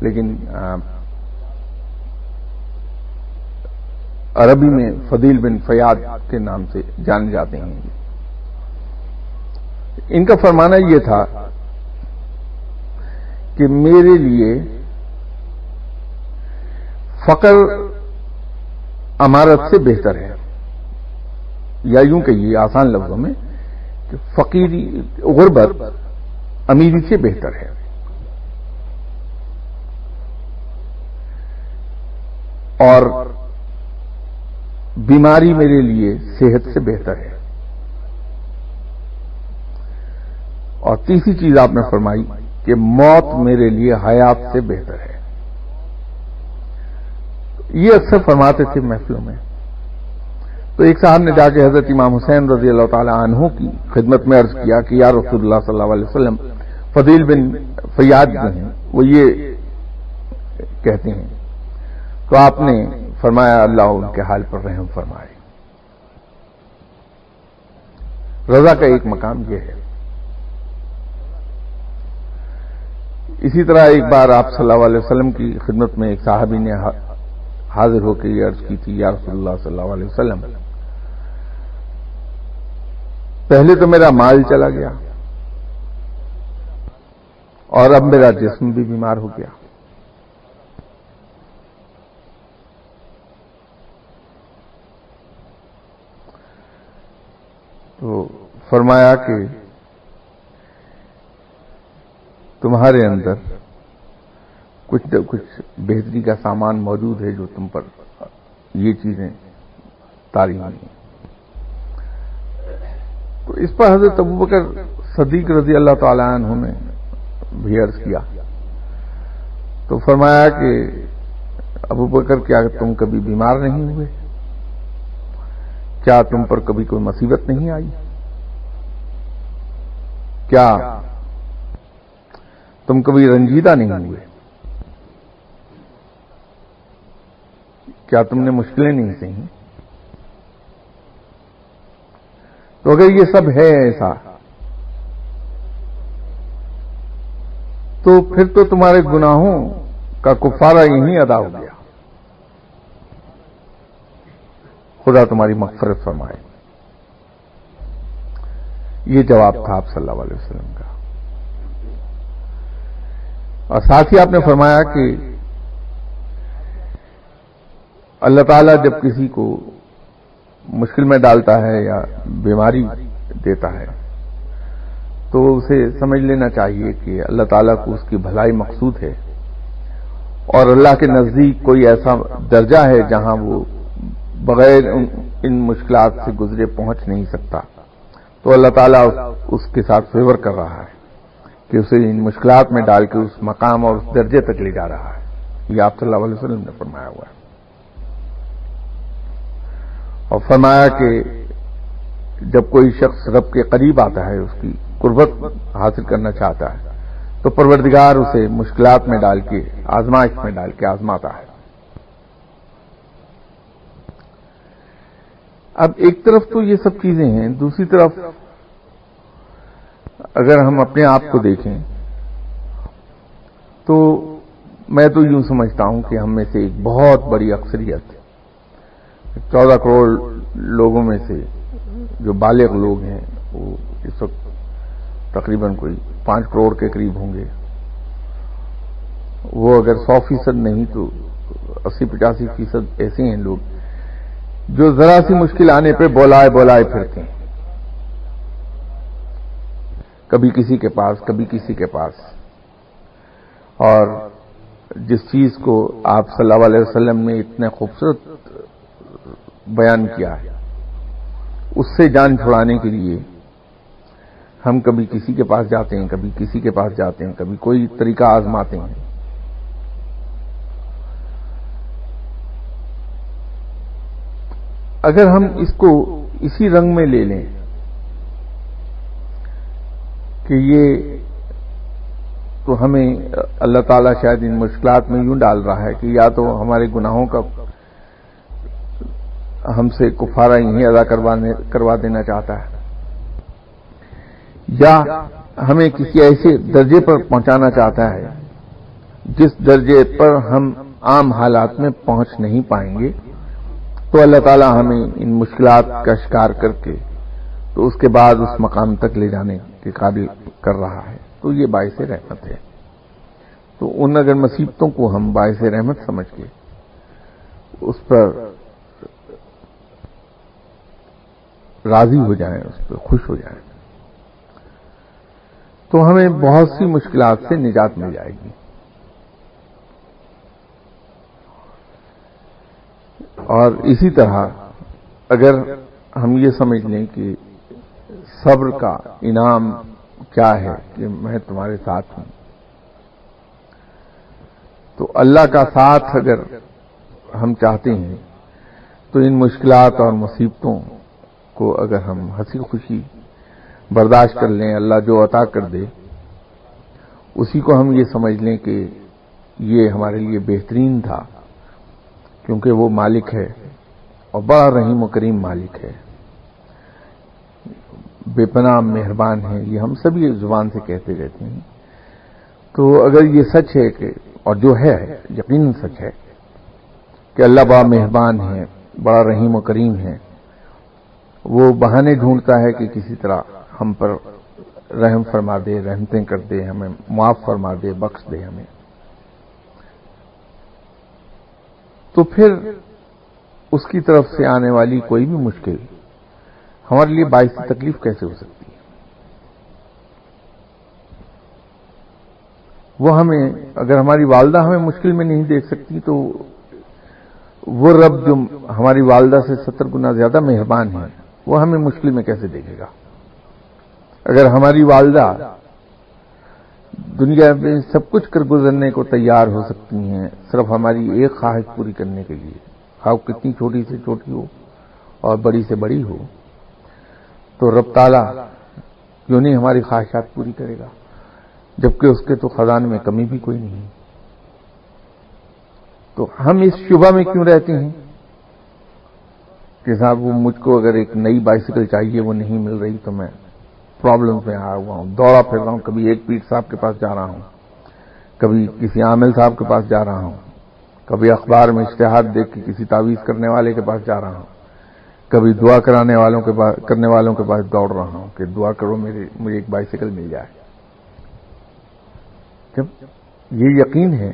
لیکن عربی میں فضیل بن فیاض کے نام سے جانے جاتے ہیں. ان کا فرمانا یہ تھا کہ میرے لیے فقر امارت سے بہتر ہے، یا یوں کہیے آسان لفظوں میں کہ فقیری غربت امیری سے بہتر ہے، اور بیماری میرے لیے صحت سے بہتر ہے. اور تیسری چیز آپ نے فرمائی کہ موت میرے لیے حیات سے بہتر ہے. یہ اکثر فرماتے تھے محفلوں میں. تو ایک صاحب نے جا کے حضرت امام حسین رضی اللہ تعالی عنہ کی خدمت میں عرض کیا کہ یا رسول اللہ صلی اللہ علیہ وسلم، فضیل بن فیاض جو ہیں وہ یہ کہتے ہیں. تو آپ نے فرمایا اللہ ان کے حال پر رحم فرمائے. رضا کا ایک مقام یہ ہے. اسی طرح ایک بار آپ صلی اللہ علیہ وسلم کی خدمت میں ایک صحابی نے حاضر ہو کے یہ عرض کی تھی، یا رسول اللہ صلی اللہ علیہ وسلم، پہلے تو میرا مال چلا گیا اور اب میرا جسم بھی بیمار ہو گیا. تو فرمایا کہ تمہارے اندر کچھ نہ کچھ بہتری کا سامان موجود ہے جو تم پر یہ چیزیں طاری ہوئی ہیں. تو اس پر حضرت ابوبکر صدیق رضی اللہ تعالی عنہ نے بھی عرض کیا. تو فرمایا کہ ابوبکر کیا تم کبھی بیمار نہیں ہوئے؟ کیا تم پر کبھی کوئی مصیبت نہیں آئی؟ کیا تم کبھی رنجیدہ نہیں ہوئے؟ کیا تم نے مشکلیں نہیں سہیں؟ تو اگر یہ سب ہے ایسا تو پھر تو تمہارے گناہوں کا کفارہ یہیں ادا ہو گیا. خدا تمہاری مغفرت فرمائے. یہ جواب تھا آپ صلی اللہ علیہ وسلم کا. اور ساتھ ہی آپ نے فرمایا کہ اللہ تعالیٰ جب کسی کو مشکل میں ڈالتا ہے یا بیماری دیتا ہے تو اسے سمجھ لینا چاہیے کہ اللہ تعالیٰ کو اس کی بھلائی مقصود ہے، اور اللہ کے نزدیک کوئی ایسا درجہ ہے جہاں وہ بغیر ان مشکلات سے گزرے پہنچ نہیں سکتا. تو اللہ تعالیٰ اس کے ساتھ فیور کر رہا ہے کہ اسے ان مشکلات میں ڈال کے اس مقام اور اس درجے تک لے جا رہا ہے. یہ آپ صلی اللہ علیہ وسلم نے فرمایا ہوا ہے. اور فرمایا کہ جب کوئی شخص رب کے قریب آتا ہے، اس کی قربت حاصل کرنا چاہتا ہے، تو پروردگار اسے مشکلات میں ڈال کے، آزمائش میں ڈال کے آزماتا ہے. اب ایک طرف تو یہ سب چیزیں ہیں، دوسری طرف اگر ہم اپنے آپ کو دیکھیں تو میں تو یوں سمجھتا ہوں کہ ہم میں سے ایک بہت بڑی اکثریت 14 کروڑ لوگوں میں سے جو بالغ لوگ ہیں وہ اس وقت تقریباً کوئی 5 کروڑ کے قریب ہوں گے. وہ اگر 100% نہیں تو 80-85% ایسے ہیں لوگ جو ذرا سی مشکل آنے پہ بولائے پھرتے ہیں، کبھی کسی کے پاس کبھی کسی کے پاس. اور جس چیز کو آپ صلی اللہ علیہ وسلم نے اتنے خوبصورت بیان کیا ہے، اس سے جان چھڑانے کے لیے ہم کبھی کسی کے پاس جاتے ہیں، کبھی کسی کے پاس جاتے ہیں، کبھی کوئی طریقہ آزماتے ہیں. اگر ہم اس کو اسی رنگ میں لے لیں کہ یہ تو ہمیں اللہ تعالیٰ شاید ان مشکلات میں یوں ڈال رہا ہے کہ یا تو ہمارے گناہوں کا ہم سے کفارہ یہیں ادا کروا دینا چاہتا ہے، یا ہمیں کسی ایسے درجے پر پہنچانا چاہتا ہے جس درجے پر ہم عام حالات میں پہنچ نہیں پائیں گے، تو اللہ تعالیٰ ہمیں ان مشکلات کا شکار کر کے تو اس کے بعد اس مقام تک لے جانے کے قابل کر رہا ہے، تو یہ باعث رحمت ہے۔ تو ان اگر مصیبتوں کو ہم باعث رحمت سمجھ کے اس پر راضی ہو جائیں، اس پر خوش ہو جائیں، تو ہمیں بہت سی مشکلات سے نجات مل جائے گی۔ اور اسی طرح اگر ہم یہ سمجھ لیں کہ صبر کا انعام کیا ہے کہ میں تمہارے ساتھ ہوں، تو اللہ کا ساتھ اگر ہم چاہتے ہیں تو ان مشکلات اور مصیبتوں کو اگر ہم ہنسی خوشی برداشت کر لیں، اللہ جو عطا کر دے اسی کو ہم یہ سمجھ لیں کہ یہ ہمارے لیے بہترین تھا، کیونکہ وہ مالک ہے اور بڑا رحیم و کریم مالک ہے، بے پناہ مہربان ہے، یہ ہم سبھی زبان سے کہتے رہتے ہیں۔ تو اگر یہ سچ ہے کہ، اور جو ہے یقیناً سچ ہے کہ اللہ بڑا مہربان ہے، بڑا رحیم و کریم ہے، وہ بہانے ڈھونڈتا ہے کہ کسی طرح ہم پر رحم فرما دے، رحمتیں کر دے، ہمیں معاف فرما دے، بخش دے ہمیں، تو پھر اس کی طرف سے آنے والی کوئی بھی مشکل ہمارے لیے باعث تکلیف کیسے ہو سکتی ہے؟ وہ ہمیں، اگر ہماری والدہ ہمیں مشکل میں نہیں دیکھ سکتی تو وہ رب جو ہماری والدہ سے 70 گنا زیادہ مہربان ہے وہ ہمیں مشکل میں کیسے دیکھے گا؟ اگر ہماری والدہ دنیا میں سب کچھ کر گزرنے کو تیار ہو سکتی ہیں صرف ہماری ایک خواہش پوری کرنے کے لیے، خواہ کتنی چھوٹی سے چھوٹی ہو اور بڑی سے بڑی ہو، تو رب تعالیٰ کیوں نہیں ہماری خواہشات پوری کرے گا، جبکہ اس کے تو خزانے میں کمی بھی کوئی نہیں۔ تو ہم اس شبہ میں کیوں رہتے ہیں کہ صاحب وہ مجھ کو اگر ایک نئی بائسیکل چاہیے وہ نہیں مل رہی تو میں پرابلمز میں آیا ہوا ہوں، دوڑا پھر رہا ہوں، کبھی ایک پیر صاحب کے پاس جا رہا ہوں، کبھی کسی عامل صاحب کے پاس جا رہا ہوں، کبھی اخبار میں اشتہار دیکھ کے کسی تعویذ کرنے والے کے پاس جا رہا ہوں، کبھی دعا کرنے والوں کے پاس دوڑ رہا ہوں کہ دعا کرو مجھے ایک بائسیکل مل جائے۔ جب یہ یقین ہے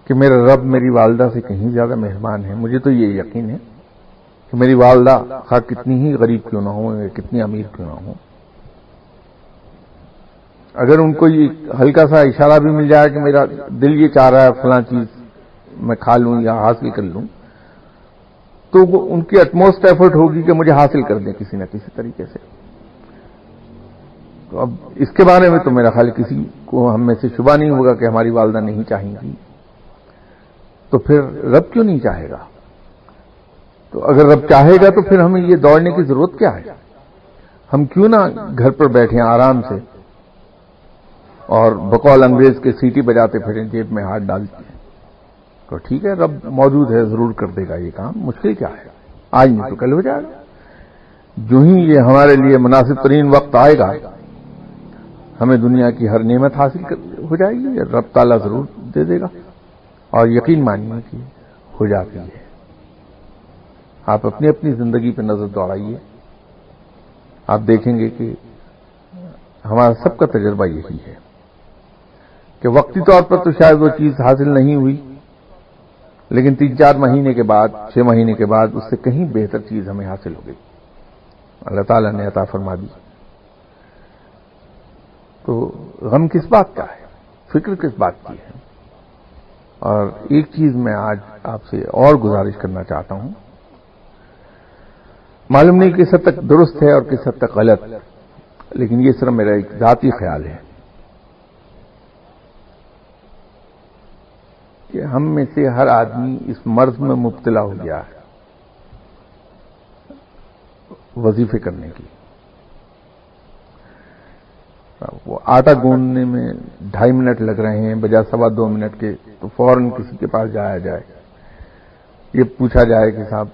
کہ میرا رب میری والدہ سے کہیں زیادہ مہربان ہے، مجھے تو یہ یقین ہے کہ میری والدہ خواہ کتنی ہی غریب کیوں نہ ہو، کتنی امیر کیوں نہ ہو، اگر ان کو یہ ہلکا سا اشارہ بھی مل جائے کہ میرا دل یہ چاہ رہا ہے فلاں چیز میں کھا لوں یا حاصل کر لوں، تو وہ ان کی اٹموسٹ ایفرٹ ہوگی کہ مجھے حاصل کر دیں کسی نہ کسی طریقے سے۔ تو اب اس کے بارے میں تو میرا خیال کسی کو ہم میں سے شبہ نہیں ہوگا کہ ہماری والدہ نہیں چاہیں گی، تو پھر رب کیوں نہیں چاہے گا؟ تو اگر رب چاہے گا تو پھر ہمیں یہ دوڑنے کی ضرورت کیا ہے؟ ہم کیوں نہ گھر پر بیٹھیں آرام سے اور بقول انگریز کے سیٹی بجاتے پھریں، جیب میں ہاتھ ڈالتے ہیں، تو ٹھیک ہے رب موجود ہے، ضرور کر دے گا یہ کام، مشکل کیا ہے، آج نہیں تو کل ہو جائے گا۔ جو ہی یہ ہمارے لیے مناسب ترین وقت آئے گا ہمیں دنیا کی ہر نعمت حاصل ہو جائے گی، رب تعالیٰ ضرور دے دے گا، اور یقین مانیے کہ ہو جاتی ہے۔ آپ اپنی اپنی زندگی پہ نظر دوڑائیے، آپ دیکھیں گے کہ ہمارا سب کا تجربہ یہی ہے کہ وقتی طور پر تو شاید وہ چیز حاصل نہیں ہوئی، لیکن 3-4 مہینے کے بعد، 6 مہینے کے بعد اس سے کہیں بہتر چیز ہمیں حاصل ہو گئی، اللہ تعالیٰ نے عطا فرما دی۔ تو غم کس بات کا ہے، فکر کس بات کی ہے؟ اور ایک چیز میں آج آپ سے اور گزارش کرنا چاہتا ہوں، معلوم نہیں کس حد تک درست ہے اور کس حد تک غلط، لیکن یہ صرف میرا ایک ذاتی خیال ہے کہ ہم میں سے ہر آدمی اس مرض میں مبتلا ہو گیا ہے وظیفے کرنے کی۔ وہ آٹا گوندنے میں 2.5 منٹ لگ رہے ہیں بجائے 2.25 منٹ کے، تو فوراً کسی کے پاس جایا جائے، یہ پوچھا جائے کہ صاحب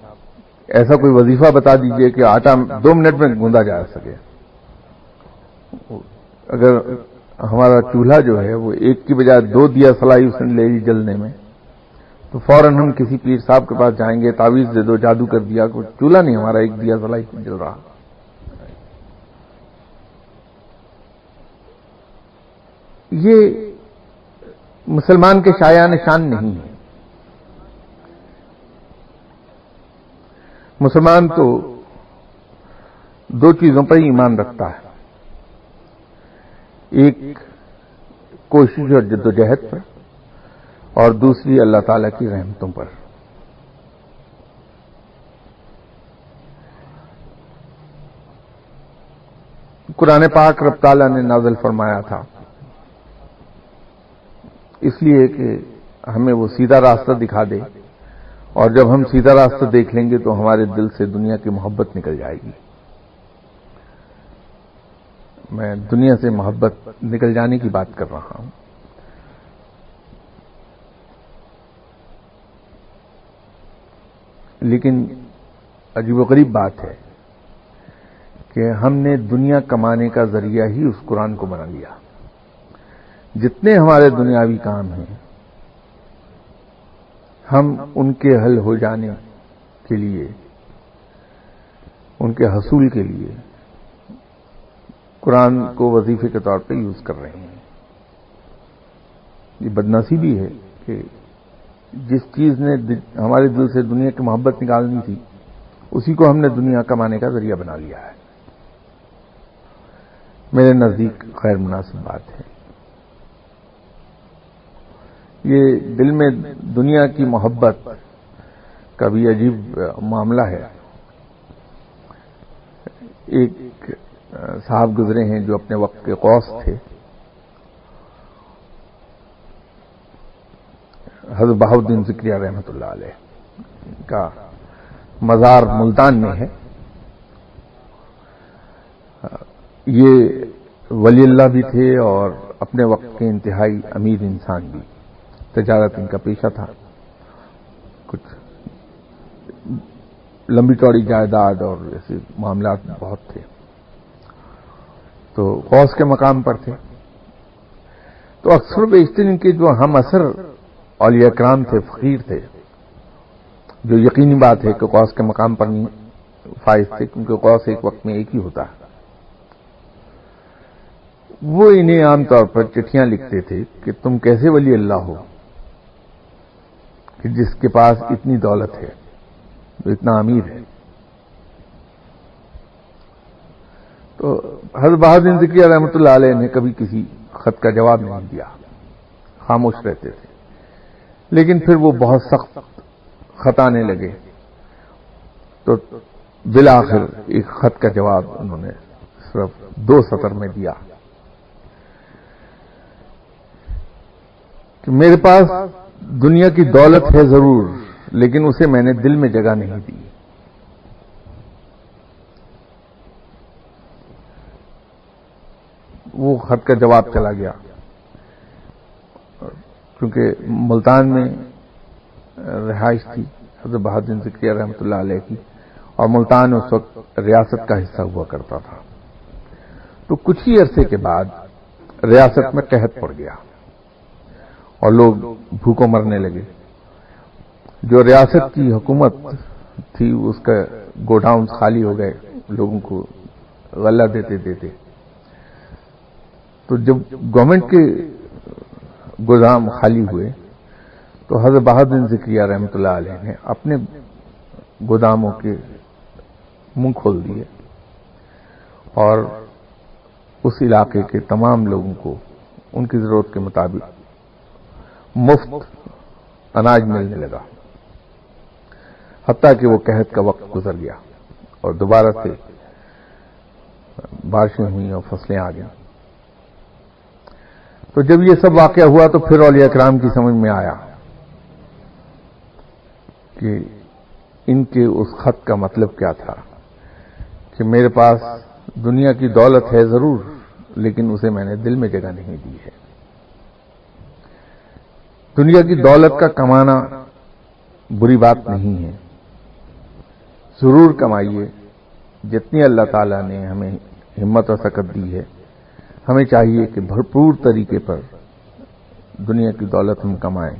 ایسا کوئی وظیفہ بتا دیجئے کہ آٹا 2 منٹ میں گوندا جا سکے۔ اگر ہمارا چولہا جو ہے وہ ایک کی بجائے 2 دیا سلائی اس نے لے لی جلنے میں، تو فوراً ہم کسی پیر صاحب کے پاس جائیں گے، تعویذ دے دو، جادو کر دیا، کوئی چولہا نہیں ہمارا 1 دیا سلائی جل رہا۔ یہ مسلمان کے شایان شان نہیں ہے۔ مسلمان تو 2 چیزوں پر ایمان رکھتا ہے، ایک کوشش اور جدوجہد پر، اور دوسری اللہ تعالی کی رحمتوں پر۔ قرآن پاک رب تعالیٰ نے نازل فرمایا تھا اس لیے کہ ہمیں وہ سیدھا راستہ دکھا دے، اور جب ہم سیدھا راستہ دیکھ لیں گے تو ہمارے دل سے دنیا کی محبت نکل جائے گی۔ میں دنیا سے محبت نکل جانے کی بات کر رہا ہوں۔ لیکن عجیب و غریب بات ہے کہ ہم نے دنیا کمانے کا ذریعہ ہی اس قرآن کو بنا لیا۔ جتنے ہمارے دنیاوی کام ہیں ہم ان کے حل ہو جانے کے لیے، ان کے حصول کے لیے قرآن کو وظیفے کے طور پہ یوز کر رہے ہیں۔ یہ بدنصیبی ہے کہ جس چیز نے ہمارے دل سے دنیا کی محبت نکالنی تھی اسی کو ہم نے دنیا کمانے کا ذریعہ بنا لیا ہے۔ میرے نزدیک غیر مناسب بات ہے۔ یہ دل میں دنیا کی محبت کا بھی عجیب معاملہ ہے۔ ایک صاحب گزرے ہیں جو اپنے وقت کے غوث تھے، حضرت بہاؤالدین ذکریہ رحمۃ اللہ علیہ کا مزار ملتان میں ہے۔ یہ ولی اللہ بھی تھے اور اپنے وقت کے انتہائی امیر انسان بھی۔ تجارت ان کا پیشہ تھا، کچھ لمبی چوڑی جائیداد اور ایسے معاملات بہت تھے، تو غوث کے مقام پر تھے۔ تو اکثر بیشتر ان کے جو ہم اثر اولیاء کرام تھے، فقیر تھے، جو یقینی بات ہے کہ غوث کے مقام پر نہیں فائز تھے، کیونکہ غوث ایک وقت میں ایک ہی ہوتا ہے۔ وہ انہیں عام طور پر چٹھیاں لکھتے تھے کہ تم کیسے ولی اللہ ہو کہ جس کے پاس اتنی دولت ہے، جو اتنا امیر ہے۔ تو حضرت بہاؤالدین ذکریہ رحمۃ اللہ علیہ نے کبھی کسی خط کا جواب نہیں دیا، خاموش رہتے تھے۔ لیکن پھر وہ بہت سخت خط آنے لگے تو بالآخر ایک خط کا جواب انہوں نے صرف 2 سطر میں دیا کہ میرے پاس دنیا کی دولت ہے ضرور، لیکن اسے میں نے دل میں جگہ نہیں دی۔ وہ خط کا جواب چلا گیا، کیونکہ ملتان میں رہائش تھی حضرت بہاؤالدین ذکریہ رحمۃ اللہ علیہ کی، اور ملتان اس وقت ریاست کا حصہ ہوا کرتا تھا۔ تو کچھ ہی عرصے کے بعد ریاست میں قحط پڑ گیا اور لوگ بھوکوں مرنے لگے۔ جو ریاست کی حکومت تھی اس کا گوڈاؤن خالی ہو گئے، لوگوں کو غلہ دیتے دیتے۔ تو جب گورنمنٹ کے گودام خالی ہوئے تو حضرت بہاؤالدین ذکریہ رحمۃ اللہ علیہ نے اپنے گوداموں کے منہ کھول دیے اور اس علاقے کے تمام لوگوں کو ان کی ضرورت کے مطابق مفت اناج ملنے لگا، حتیٰ کہ وہ قحط کا وقت گزر گیا اور دوبارہ سے بارشیں ہوئیں اور فصلیں آ گئیں۔ تو جب یہ سب واقعہ ہوا تو پھر اولیاء کرام کی سمجھ میں آیا کہ ان کے اس خط کا مطلب کیا تھا کہ میرے پاس دنیا کی دولت ہے ضرور، لیکن اسے میں نے دل میں جگہ نہیں دی ہے۔ دنیا کی دولت کا کمانا بری بات نہیں ہے، ضرور کمائیے، جتنی اللہ تعالیٰ نے ہمیں ہمت اور طاقت دی ہے ہمیں چاہیے کہ بھرپور طریقے پر دنیا کی دولت ہم کمائیں،